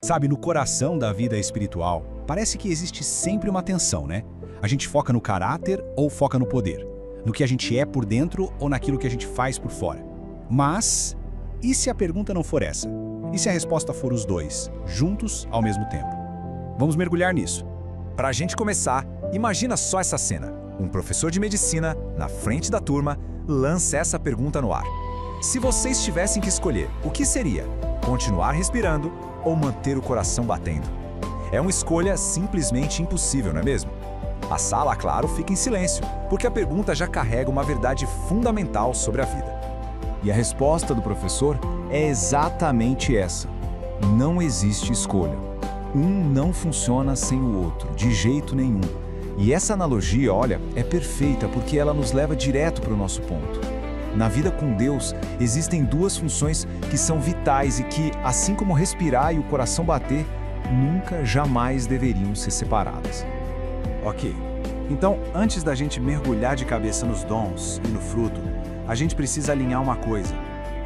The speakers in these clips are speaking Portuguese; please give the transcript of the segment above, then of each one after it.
Sabe, no coração da vida espiritual, parece que existe sempre uma tensão, né? A gente foca no caráter ou foca no poder? No que a gente é por dentro ou naquilo que a gente faz por fora? Mas, e se a pergunta não for essa? E se a resposta for os dois, juntos ao mesmo tempo? Vamos mergulhar nisso. Para a gente começar, imagina só essa cena. Um professor de medicina, na frente da turma, lança essa pergunta no ar. Se vocês tivessem que escolher, o que seria? Continuar respirando ou manter o coração batendo? É uma escolha simplesmente impossível, não é mesmo? A sala, claro, fica em silêncio, porque a pergunta já carrega uma verdade fundamental sobre a vida. E a resposta do professor é exatamente essa. Não existe escolha. Um não funciona sem o outro, de jeito nenhum. E essa analogia, olha, é perfeita porque ela nos leva direto para o nosso ponto. Na vida com Deus, existem duas funções que são vitais e que, assim como respirar e o coração bater, nunca, jamais deveriam ser separadas. Ok, então antes da gente mergulhar de cabeça nos dons e no fruto, a gente precisa alinhar uma coisa.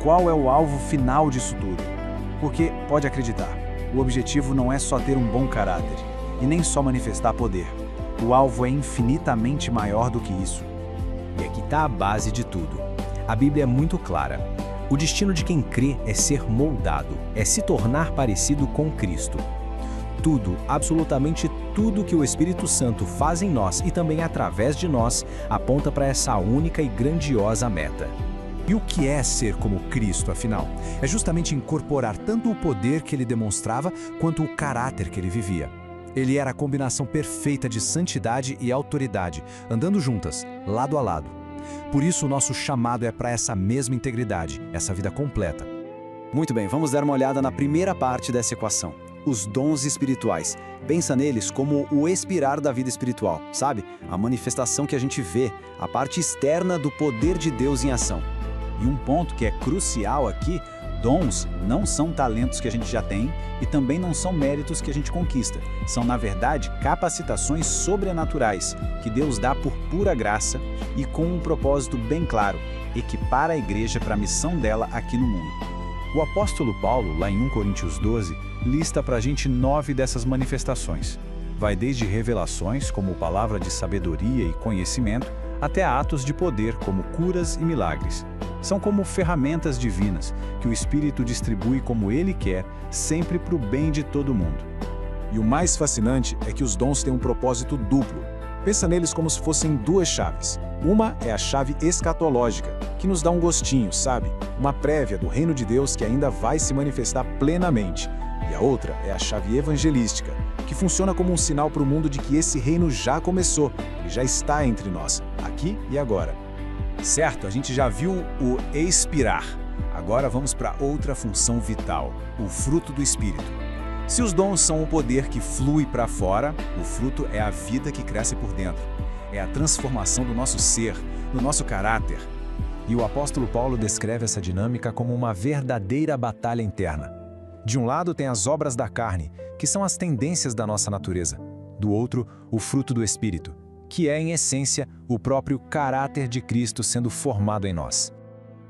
Qual é o alvo final disso tudo? Porque, pode acreditar, o objetivo não é só ter um bom caráter e nem só manifestar poder. O alvo é infinitamente maior do que isso. E aqui está a base de tudo. A Bíblia é muito clara. O destino de quem crê é ser moldado, é se tornar parecido com Cristo. Tudo, absolutamente tudo que o Espírito Santo faz em nós e também através de nós, aponta para essa única e grandiosa meta. E o que é ser como Cristo, afinal? É justamente incorporar tanto o poder que ele demonstrava, quanto o caráter que ele vivia. Ele era a combinação perfeita de santidade e autoridade, andando juntas, lado a lado. Por isso, o nosso chamado é para essa mesma integridade, essa vida completa. Muito bem, vamos dar uma olhada na primeira parte dessa equação. Os dons espirituais. Pensa neles como o expirar da vida espiritual, sabe? A manifestação que a gente vê, a parte externa do poder de Deus em ação. E um ponto que é crucial aqui, dons não são talentos que a gente já tem e também não são méritos que a gente conquista. São, na verdade, capacitações sobrenaturais que Deus dá por pura graça e com um propósito bem claro, equipar a igreja para a missão dela aqui no mundo. O apóstolo Paulo, lá em 1 Coríntios 12, lista para a gente 9 dessas manifestações. Vai desde revelações, como palavra de sabedoria e conhecimento, até atos de poder, como curas e milagres. São como ferramentas divinas, que o Espírito distribui como Ele quer, sempre para o bem de todo mundo. E o mais fascinante é que os dons têm um propósito duplo. Pensa neles como se fossem duas chaves. Uma é a chave escatológica, que nos dá um gostinho, sabe? Uma prévia do reino de Deus que ainda vai se manifestar plenamente. E a outra é a chave evangelística, que funciona como um sinal para o mundo de que esse reino já começou, ele já está entre nós, aqui e agora. Certo, a gente já viu o expirar. Agora vamos para outra função vital, o fruto do Espírito. Se os dons são o poder que flui para fora, o fruto é a vida que cresce por dentro. É a transformação do nosso ser, do nosso caráter. E o apóstolo Paulo descreve essa dinâmica como uma verdadeira batalha interna. De um lado tem as obras da carne, que são as tendências da nossa natureza. Do outro, o fruto do Espírito, que é, em essência, o próprio caráter de Cristo sendo formado em nós.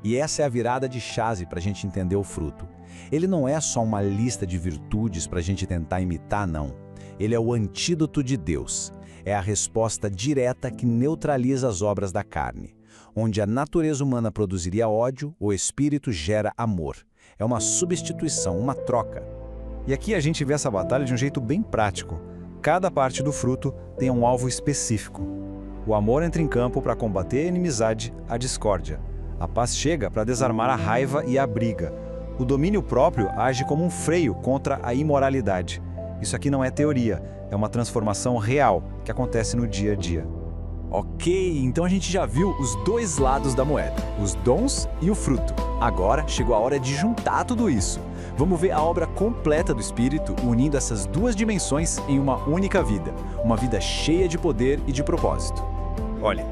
E essa é a virada de chave para a gente entender o fruto. Ele não é só uma lista de virtudes para a gente tentar imitar, não. Ele é o antídoto de Deus. É a resposta direta que neutraliza as obras da carne. Onde a natureza humana produziria ódio, o Espírito gera amor. É uma substituição, uma troca. E aqui a gente vê essa batalha de um jeito bem prático. Cada parte do fruto tem um alvo específico. O amor entra em campo para combater a inimizade, a discórdia. A paz chega para desarmar a raiva e a briga. O domínio próprio age como um freio contra a imoralidade. Isso aqui não é teoria, é uma transformação real que acontece no dia a dia. Ok, então a gente já viu os dois lados da moeda, os dons e o fruto. Agora chegou a hora de juntar tudo isso. Vamos ver a obra completa do Espírito unindo essas duas dimensões em uma única vida. Uma vida cheia de poder e de propósito. Olha,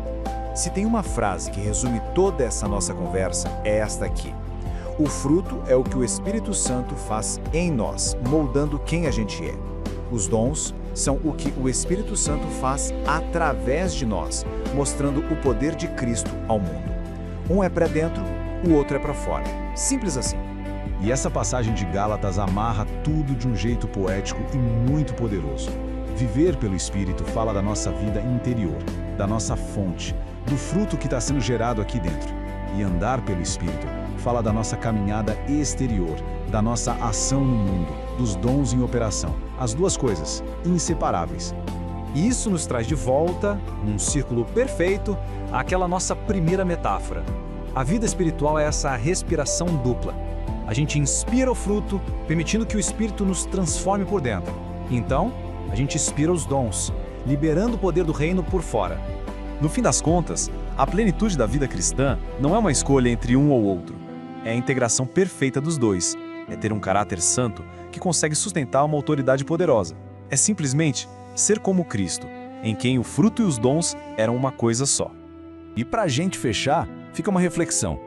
se tem uma frase que resume toda essa nossa conversa, é esta aqui. O fruto é o que o Espírito Santo faz em nós, moldando quem a gente é. Os dons são o que o Espírito Santo faz através de nós, mostrando o poder de Cristo ao mundo. Um é para dentro, o outro é para fora. Simples assim. E essa passagem de Gálatas amarra tudo de um jeito poético e muito poderoso. Viver pelo Espírito fala da nossa vida interior, da nossa fonte, do fruto que está sendo gerado aqui dentro. E andar pelo Espírito fala da nossa caminhada exterior, da nossa ação no mundo, dos dons em operação. As duas coisas, inseparáveis. E isso nos traz de volta, num círculo perfeito, àquela nossa primeira metáfora. A vida espiritual é essa respiração dupla. A gente inspira o fruto, permitindo que o Espírito nos transforme por dentro. Então, a gente expira os dons, liberando o poder do reino por fora. No fim das contas, a plenitude da vida cristã não é uma escolha entre um ou outro. É a integração perfeita dos dois. É ter um caráter santo que consegue sustentar uma autoridade poderosa. É simplesmente ser como Cristo, em quem o fruto e os dons eram uma coisa só. E para a gente fechar, fica uma reflexão.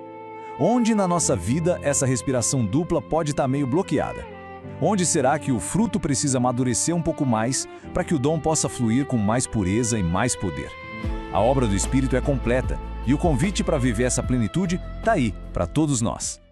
Onde na nossa vida essa respiração dupla pode estar meio bloqueada? Onde será que o fruto precisa amadurecer um pouco mais para que o dom possa fluir com mais pureza e mais poder? A obra do Espírito é completa e o convite para viver essa plenitude está aí para todos nós.